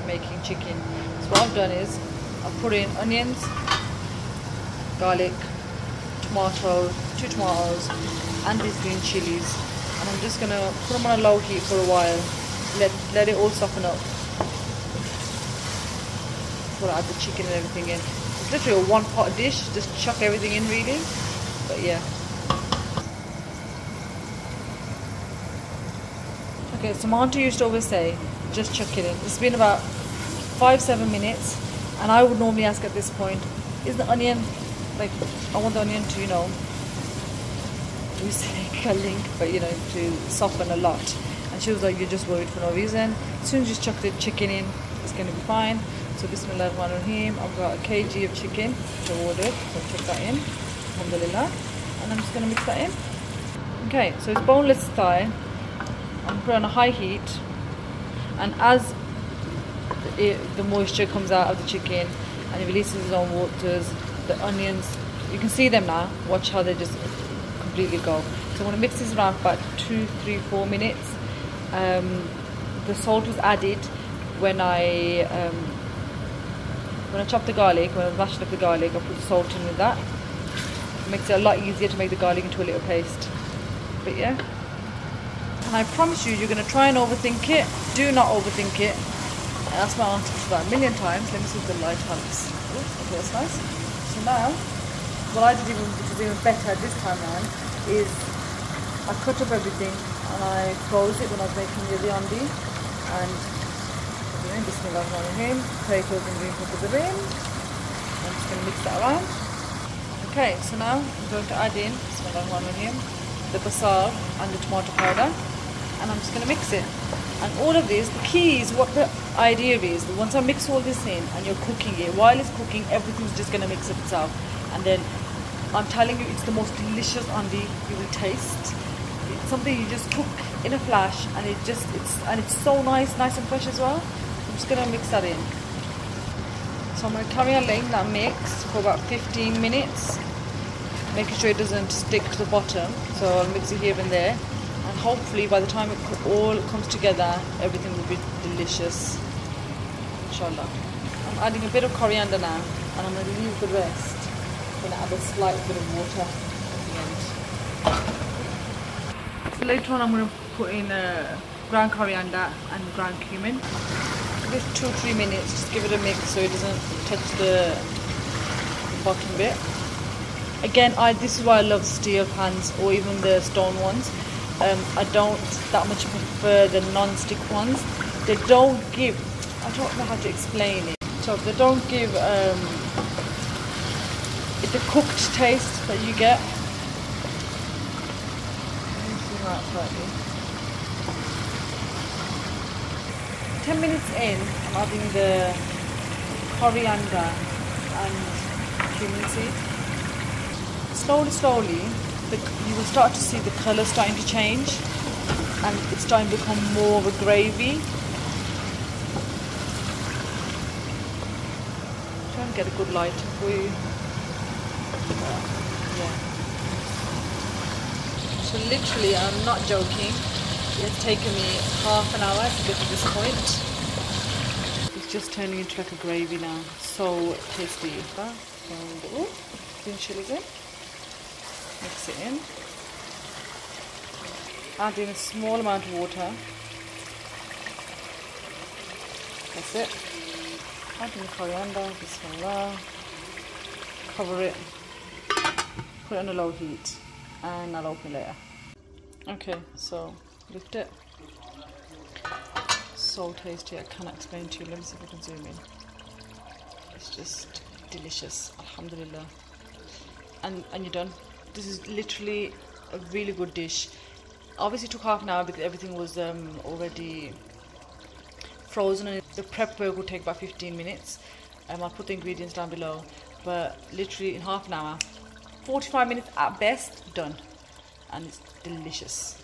I'm making chicken. So what I've done is I've put in onions, garlic, tomatoes, 2 tomatoes, and these green chilies, and I'm just gonna put them on a low heat for a while. Let it all soften up before I add the chicken and everything in. It's literally a one pot dish, just chuck everything in really. But yeah. Okay, so my auntie used to always say, just chuck it in. It's been about 5-7 minutes, and I would normally ask at this point, is the onion, like, I want the onion to, you know, we say a link, but you know, to soften a lot. And she was like, you're just worried for no reason. As soon as you chuck the chicken in, it's going to be fine. So Bismillahirrahmanirrahim, I've got a kg of chicken which I ordered, so I'll chuck that in, alhamdulillah. And I'm just going to mix that in. Okay, so it's boneless thigh. I'm put on a high heat, and as the moisture comes out of the chicken and it releases its own waters, the onions, you can see them now. Watch how they just completely go. So I'm going to mix this around for about 2, 3, 4 minutes. The salt was added when I chopped the garlic, when I mashed up the garlic. I put the salt in with that. It makes it a lot easier to make the garlic into a little paste. But yeah. And I promise you, you're going to try and overthink it. Do not overthink it. And that's my answer to that a million times. Let me see if the light helps. Okay, that's nice. So now, what I did, which is even better this time around, is I cut up everything and I froze it when I was making the biryani. And Bismillahirrahmanirrahim, potatoes and green peppers are in. I'm just going to mix that around. Okay, so now I'm going to add in Bismillahirrahmanirrahim, the basal and the tomato powder. And I'm just going to mix it. And all of this, the key is what the idea is. Once I mix all this in and you're cooking it, while it's cooking, everything's just going to mix itself. And then I'm telling you, it's the most delicious andi you will taste. It's something you just cook in a flash, and it's so nice and fresh as well. I'm just going to mix that in. So I'm going to carry on letting that mix for about 15 minutes, making sure it doesn't stick to the bottom. So I'll mix it here and there. And hopefully by the time it all comes together, everything will be delicious, inshallah. I'm adding a bit of coriander now, and I'm going to leave the rest. I'm going to add a slight bit of water at the end. So later on I'm going to put in ground coriander and ground cumin. Give it 2-3 minutes, just give it a mix so it doesn't touch the bottom bit. Again, this is why I love steel pans or even the stone ones. I don't that much prefer the non-stick ones. They don't give, I don't know how to explain it. So they don't give the cooked taste that you get. Let me see that slightly. 10 minutes in, I'm adding the coriander and cumin seed. Slowly, you will start to see the colour starting to change, and it's starting to become more of a gravy. Try and get a good light for you. Yeah. So literally, I'm not joking, it's taken me half an hour to get to this point. It's just turning into like a gravy now. So tasty. So, green chilies in. Mix it in. Add in a small amount of water. That's it. Add in the coriander, bismillah. Cover it. Put it on a low heat, and I'll open it later. Okay, so lift it. So tasty, I cannot explain to you. Let me see if I can zoom in. It's just delicious, alhamdulillah. And you're done. This is literally a really good dish. Obviously it took half an hour because everything was already frozen, and the prep work would take about 15 minutes. I'll put the ingredients down below, but literally in half an hour, 45 minutes at best, done. And it's delicious.